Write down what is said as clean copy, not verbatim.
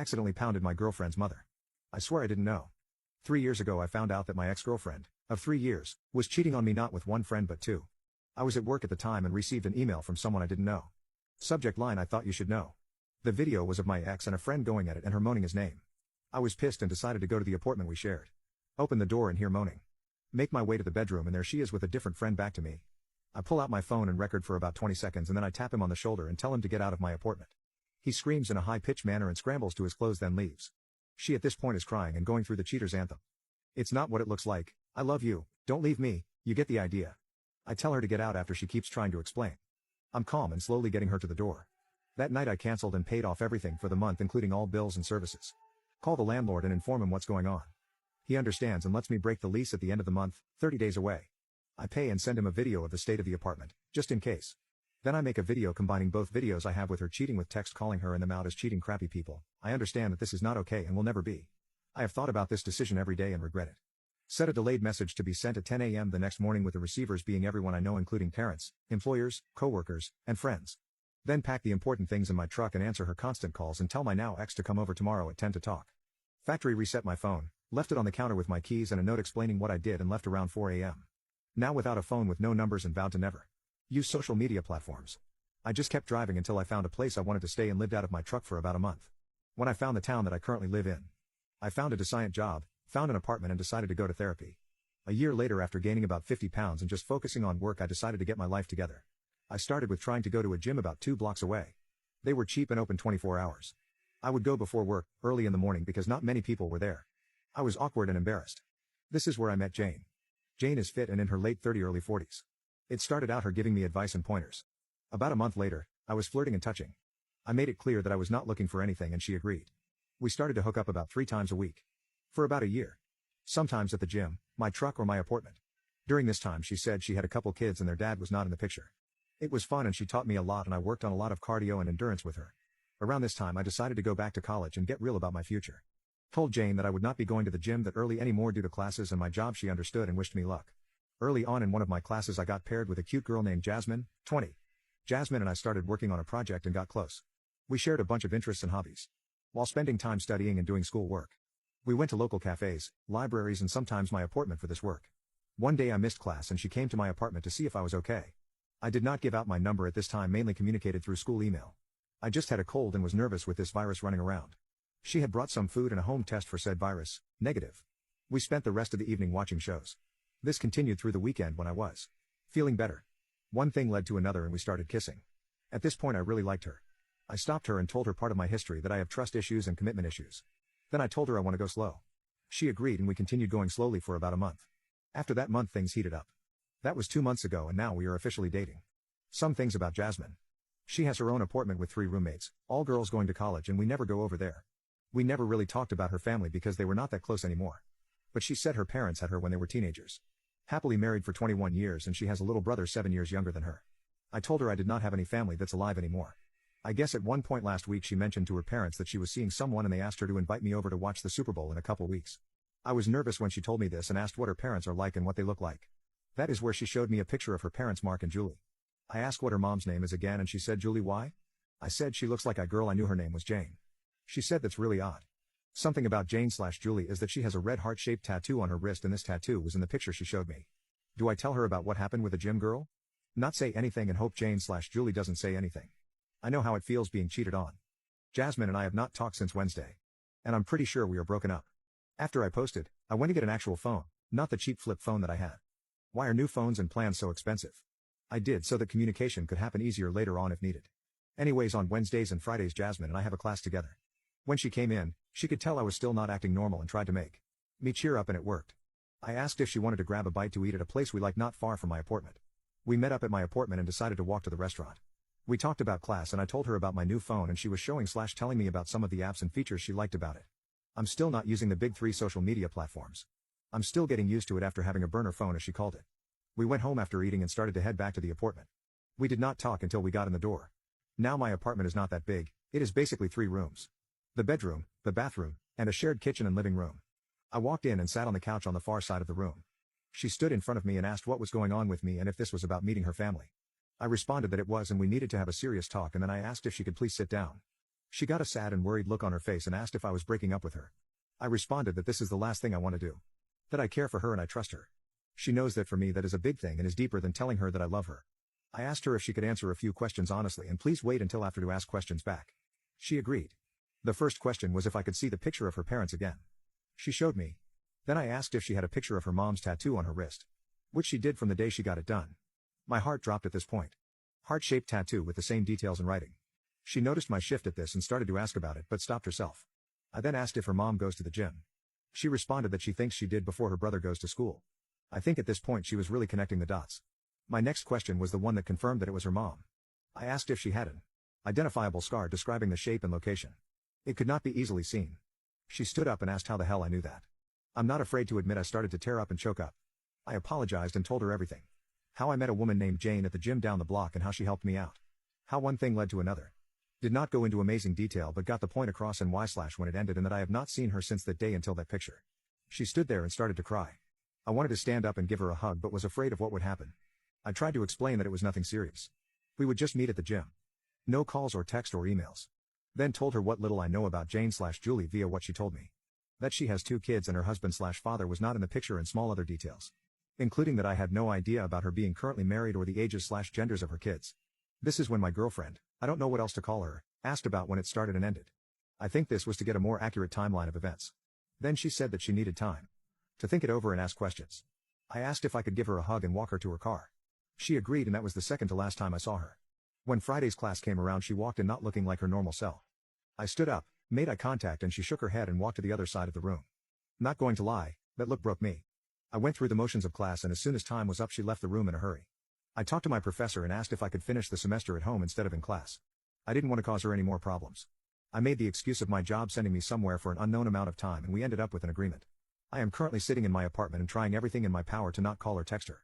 accidentally pounded my girlfriend's mother. I swear I didn't know. 3 years ago I found out that my ex-girlfriend, of 3 years, was cheating on me not with one friend but two. I was at work at the time and received an email from someone I didn't know. Subject line: I thought you should know. The video was of my ex and a friend going at it and her moaning his name. I was pissed and decided to go to the apartment we shared. Open the door and hear moaning. Make my way to the bedroom and there she is with a different friend back to me. I pull out my phone and record for about 20 seconds and then I tap him on the shoulder and tell him to get out of my apartment. He screams in a high-pitched manner and scrambles to his clothes then leaves. She at this point is crying and going through the cheater's anthem. It's not what it looks like. I love you, don't leave me, you get the idea. I tell her to get out after she keeps trying to explain. I'm calm and slowly getting her to the door. That night I cancelled and paid off everything for the month including all bills and services. Call the landlord and inform him what's going on. He understands and lets me break the lease at the end of the month, 30 days away. I pay and send him a video of the state of the apartment, just in case. Then I make a video combining both videos I have with her cheating with text calling her and them out as cheating crappy people. I understand that this is not okay and will never be. I have thought about this decision every day and regret it. Set a delayed message to be sent at 10 a.m. the next morning with the receivers being everyone I know including parents, employers, co-workers, and friends. Then pack the important things in my truck and answer her constant calls and tell my now ex to come over tomorrow at 10 to talk. Factory reset my phone, left it on the counter with my keys and a note explaining what I did and left around 4 a.m. Now without a phone with no numbers and vowed to never use social media platforms. I just kept driving until I found a place I wanted to stay and lived out of my truck for about a month. When I found the town that I currently live in, I found a decent job, found an apartment and decided to go to therapy. A year later, after gaining about 50 pounds and just focusing on work, I decided to get my life together. I started with trying to go to a gym about 2 blocks away. They were cheap and open 24 hours. I would go before work, early in the morning because not many people were there. I was awkward and embarrassed. This is where I met Jane. Jane is fit and in her late 30s, early 40s. It started out her giving me advice and pointers. About a month later, I was flirting and touching. I made it clear that I was not looking for anything and she agreed. We started to hook up about 3 times a week. For about a year. Sometimes at the gym, my truck or my apartment. During this time she said she had a couple kids and their dad was not in the picture. It was fun and she taught me a lot and I worked on a lot of cardio and endurance with her. Around this time I decided to go back to college and get real about my future. Told Jane that I would not be going to the gym that early anymore due to classes and my job. She understood and wished me luck. Early on in one of my classes I got paired with a cute girl named Jasmine, 20. Jasmine and I started working on a project and got close. We shared a bunch of interests and hobbies. While spending time studying and doing school work. We went to local cafes, libraries and sometimes my apartment for this work. One day I missed class and she came to my apartment to see if I was okay. I did not give out my number at this time, mainly communicated through school email. I just had a cold and was nervous with this virus running around. She had brought some food and a home test for said virus, negative. We spent the rest of the evening watching shows. This continued through the weekend when I was feeling better. One thing led to another and we started kissing. At this point I really liked her. I stopped her and told her part of my history, that I have trust issues and commitment issues. Then I told her I want to go slow. She agreed and we continued going slowly for about a month. After that month things heated up. That was 2 months ago and now we are officially dating. Some things about Jasmine. She has her own apartment with 3 roommates, all girls going to college, and we never go over there. We never really talked about her family because they were not that close anymore. But she said her parents had her when they were teenagers. Happily married for 21 years and she has a little brother 7 years younger than her. I told her I did not have any family that's alive anymore. I guess at one point last week she mentioned to her parents that she was seeing someone and they asked her to invite me over to watch the Super Bowl in a couple weeks. I was nervous when she told me this and asked what her parents are like and what they look like. That is where she showed me a picture of her parents, Mark and Julie. I asked what her mom's name is again and she said Julie. Why? I said she looks like a girl I knew, her name was Jane. She said that's really odd. Something about Jane/Julie is that she has a red heart-shaped tattoo on her wrist and this tattoo was in the picture she showed me. Do I tell her about what happened with the gym girl? Not say anything and hope Jane/Julie doesn't say anything. I know how it feels being cheated on. Jasmine and I have not talked since Wednesday. And I'm pretty sure we are broken up. After I posted, I went to get an actual phone, not the cheap flip phone that I had. Why are new phones and plans so expensive? I did so that communication could happen easier later on if needed. Anyways, on Wednesdays and Fridays Jasmine and I have a class together. When she came in, she could tell I was still not acting normal and tried to make me cheer up and it worked. I asked if she wanted to grab a bite to eat at a place we like not far from my apartment. We met up at my apartment and decided to walk to the restaurant. We talked about class and I told her about my new phone and she was showing/telling me about some of the apps and features she liked about it. I'm still not using the big 3 social media platforms. I'm still getting used to it after having a burner phone, as she called it. We went home after eating and started to head back to the apartment. We did not talk until we got in the door. Now my apartment is not that big, it is basically 3 rooms. The bedroom, the bathroom, and a shared kitchen and living room. I walked in and sat on the couch on the far side of the room. She stood in front of me and asked what was going on with me and if this was about meeting her family. I responded that it was and we needed to have a serious talk, and then I asked if she could please sit down. She got a sad and worried look on her face and asked if I was breaking up with her. I responded that this is the last thing I want to do. That I care for her and I trust her. She knows that for me that is a big thing and is deeper than telling her that I love her. I asked her if she could answer a few questions honestly and please wait until after to ask questions back. She agreed. The first question was if I could see the picture of her parents again. She showed me. Then I asked if she had a picture of her mom's tattoo on her wrist. Which she did from the day she got it done. My heart dropped at this point. Heart-shaped tattoo with the same details in writing. She noticed my shift at this and started to ask about it but stopped herself. I then asked if her mom goes to the gym. She responded that she thinks she did before her brother goes to school. I think at this point she was really connecting the dots. My next question was the one that confirmed that it was her mom. I asked if she had an identifiable scar describing the shape and location. It could not be easily seen. She stood up and asked how the hell I knew that. I'm not afraid to admit I started to tear up and choke up. I apologized and told her everything. How I met a woman named Jane at the gym down the block and how she helped me out. How one thing led to another. Did not go into amazing detail but got the point across and when it ended and that I have not seen her since that day until that picture. She stood there and started to cry. I wanted to stand up and give her a hug but was afraid of what would happen. I tried to explain that it was nothing serious. We would just meet at the gym. No calls or text or emails. Then told her what little I know about Jane/Julie via what she told me. That she has 2 kids and her husband/father was not in the picture and small other details. Including that I had no idea about her being currently married or the ages/genders of her kids. This is when my girlfriend, I don't know what else to call her, asked about when it started and ended. I think this was to get a more accurate timeline of events. Then she said that she needed time to think it over and ask questions. I asked if I could give her a hug and walk her to her car. She agreed and that was the second to last time I saw her. When Friday's class came around she walked in not looking like her normal self. I stood up, made eye contact and she shook her head and walked to the other side of the room. Not going to lie, that look broke me. I went through the motions of class and as soon as time was up she left the room in a hurry. I talked to my professor and asked if I could finish the semester at home instead of in class. I didn't want to cause her any more problems. I made the excuse of my job sending me somewhere for an unknown amount of time and we ended up with an agreement. I am currently sitting in my apartment and trying everything in my power to not call or text her.